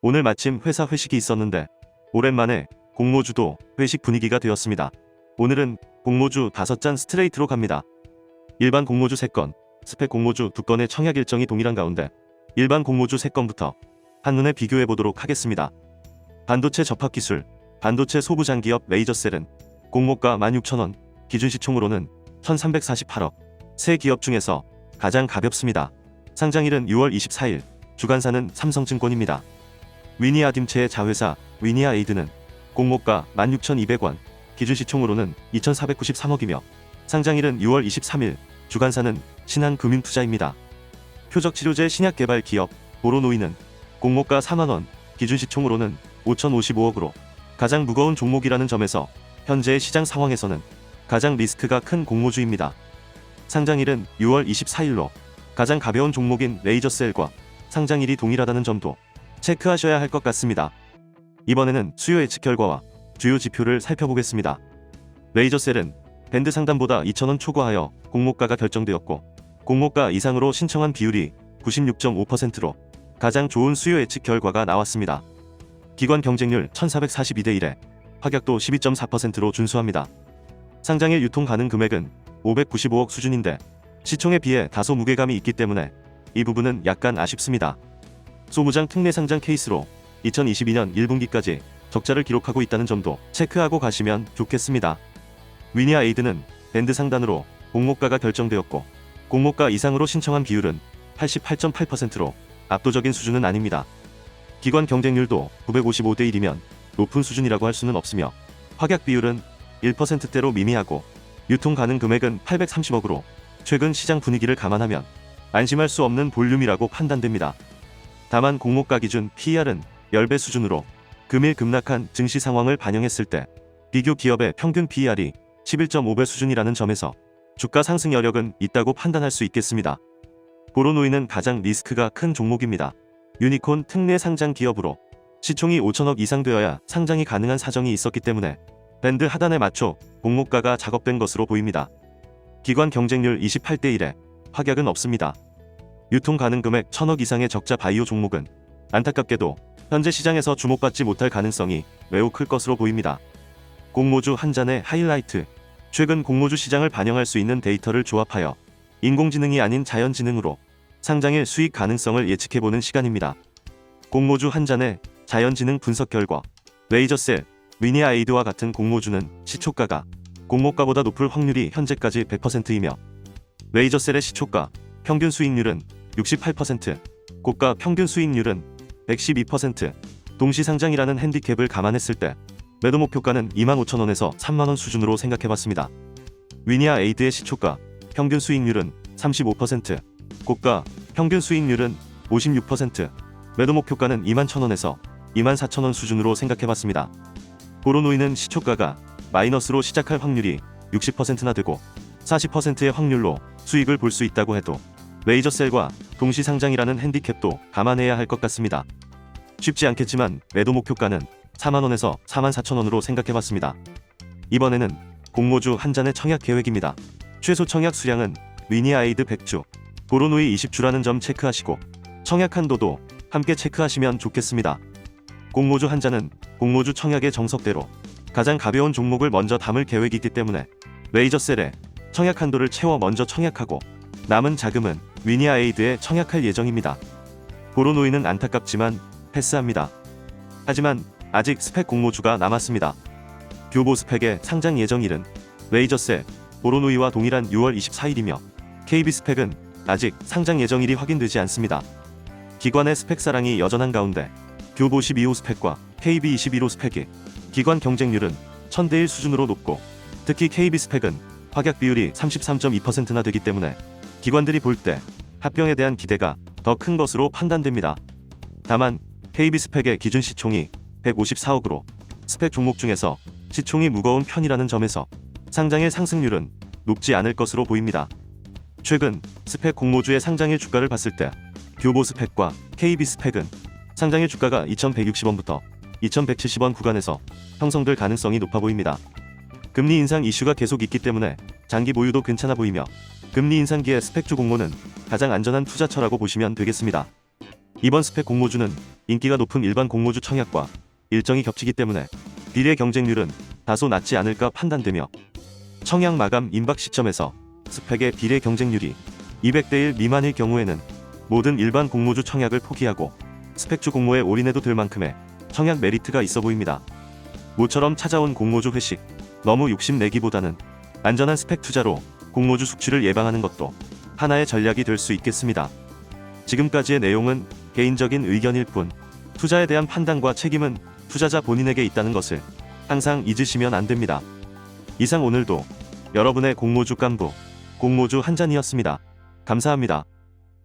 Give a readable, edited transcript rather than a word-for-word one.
오늘 마침 회사 회식이 있었는데 오랜만에 공모주도 회식 분위기가 되었습니다. 오늘은 공모주 5잔 스트레이트로 갑니다. 일반 공모주 3건, 스펙 공모주 2건의 청약 일정이 동일한 가운데 일반 공모주 3건부터 한눈에 비교해 보도록 하겠습니다. 반도체 접합기술, 반도체 소부장기업 레이저셀은 공모가 16,000원, 기준시총으로는 1348억, 세 기업 중에서 가장 가볍습니다. 상장일은 6월 24일, 주관사는 삼성증권입니다. 위니아딤체의 자회사 위니아에이드는 공모가 16,200원, 기준시총으로는 2,493억이며 상장일은 6월 23일, 주관사는 신한금융투자입니다. 표적치료제 신약개발 기업 보로노이는 공모가 4만원, 기준시총으로는 5,055억으로 가장 무거운 종목이라는 점에서 현재의 시장 상황에서는 가장 리스크가 큰 공모주입니다. 상장일은 6월 24일로 가장 가벼운 종목인 레이저셀과 상장일이 동일하다는 점도 체크하셔야 할 것 같습니다. 이번에는 수요 예측 결과와 주요 지표를 살펴보겠습니다. 레이저셀은 밴드 상단보다 2,000원 초과하여 공모가가 결정되었고 공모가 이상으로 신청한 비율이 96.5%로 가장 좋은 수요 예측 결과가 나왔습니다. 기관 경쟁률 1442대 1에 확약도 12.4%로 준수합니다. 상장일 유통 가능 금액은 595억 수준인데 시총에 비해 다소 무게감이 있기 때문에 이 부분은 약간 아쉽습니다. 소부장 특례 상장 케이스로 2022년 1분기까지 적자를 기록하고 있다는 점도 체크하고 가시면 좋겠습니다. 위니아에이드는 밴드 상단으로 공모가가 결정되었고 공모가 이상으로 신청한 비율은 88.8%로 압도적인 수준은 아닙니다. 기관 경쟁률도 955대 1이면 높은 수준이라고 할 수는 없으며 확약 비율은 1%대로 미미하고 유통 가능 금액은 830억으로 최근 시장 분위기를 감안하면 안심할 수 없는 볼륨이라고 판단됩니다. 다만 공모가 기준 PER은 10배 수준으로 금일 급락한 증시 상황을 반영했을 때 비교 기업의 평균 PER이 11.5배 수준이라는 점에서 주가 상승 여력은 있다고 판단할 수 있겠습니다. 보로노이는 가장 리스크가 큰 종목입니다. 유니콘 특례 상장 기업으로 시총이 5천억 이상 되어야 상장이 가능한 사정이 있었기 때문에 밴드 하단에 맞춰 공모가가 작업된 것으로 보입니다. 기관 경쟁률 28대 1에 확약은 없습니다. 유통 가능 금액 1,000억 이상의 적자 바이오 종목은 안타깝게도 현재 시장에서 주목받지 못할 가능성이 매우 클 것으로 보입니다. 공모주 한 잔의 하이라이트, 최근 공모주 시장을 반영할 수 있는 데이터를 조합하여 인공지능이 아닌 자연지능으로 상장일 수익 가능성을 예측해보는 시간입니다. 공모주 한 잔의 자연지능 분석 결과 레이저셀, 위니아에이드와 같은 공모주는 시초가가 공모가보다 높을 확률이 현재까지 100%이며 레이저셀의 시초가 평균 수익률은 68%, 고가 평균 수익률은 112%, 동시상장이라는 핸디캡을 감안했을 때 매도 목표가는 25,000원에서 3만원 수준으로 생각해봤습니다. 위니아에이드의 시초가 평균 수익률은 35%, 고가 평균 수익률은 56%, 매도 목표가는 21,000원에서 24,000원 수준으로 생각해봤습니다. 보로노이는 시초가가 마이너스로 시작할 확률이 60%나 되고 40%의 확률로 수익을 볼 수 있다고 해도 레이저셀과 동시상장이라는 핸디캡도 감안해야 할 것 같습니다. 쉽지 않겠지만 매도 목표가는 4만원에서 44,000원으로 생각해봤습니다. 이번에는 공모주 한 잔의 청약 계획입니다. 최소 청약 수량은 위니아에이드 100주, 보로노이 20주라는 점 체크하시고 청약 한도도 함께 체크하시면 좋겠습니다. 공모주 한 잔은 공모주 청약의 정석대로 가장 가벼운 종목을 먼저 담을 계획이기 때문에 레이저셀에 청약 한도를 채워 먼저 청약하고 남은 자금은 위니아에이드에 청약할 예정입니다. 보로노이는 안타깝지만 패스합니다. 하지만 아직 스펙 공모주가 남았습니다. 교보 스펙의 상장 예정일은 레이저셀, 보로노이와 동일한 6월 24일이며 KB 스펙은 아직 상장 예정일이 확인되지 않습니다. 기관의 스펙 사랑이 여전한 가운데 교보 12호 스펙과 KB 21호 스펙이 기관 경쟁률은 1000대 1 수준으로 높고 특히 KB 스펙은 확약 비율이 33.2%나 되기 때문에 기관들이 볼 때 합병에 대한 기대가 더 큰 것으로 판단됩니다. 다만 KB 스펙의 기준 시총이 154억으로 스펙 종목 중에서 시총이 무거운 편이라는 점에서 상장일 상승률은 높지 않을 것으로 보입니다. 최근 스펙 공모주의 상장일 주가를 봤을 때 교보 스펙과 KB 스펙은 상장일 주가가 2,160원부터 2,170원 구간에서 형성될 가능성이 높아 보입니다. 금리 인상 이슈가 계속 있기 때문에 장기 보유도 괜찮아 보이며 금리 인상기에 스펙주 공모는 가장 안전한 투자처라고 보시면 되겠습니다. 이번 스펙 공모주는 인기가 높은 일반 공모주 청약과 일정이 겹치기 때문에 비례 경쟁률은 다소 낮지 않을까 판단되며 청약 마감 임박 시점에서 스펙의 비례 경쟁률이 200대 1 미만일 경우에는 모든 일반 공모주 청약을 포기하고 스펙주 공모에 올인해도 될 만큼의 청약 메리트가 있어 보입니다. 모처럼 찾아온 공모주 회식, 너무 욕심내기보다는 안전한 스펙 투자로 공모주 숙취를 예방하는 것도 하나의 전략이 될 수 있겠습니다. 지금까지의 내용은 개인적인 의견일 뿐, 투자에 대한 판단과 책임은 투자자 본인에게 있다는 것을 항상 잊으시면 안 됩니다. 이상 오늘도 여러분의 공모주 깐부, 공모주 한 잔이었습니다. 감사합니다.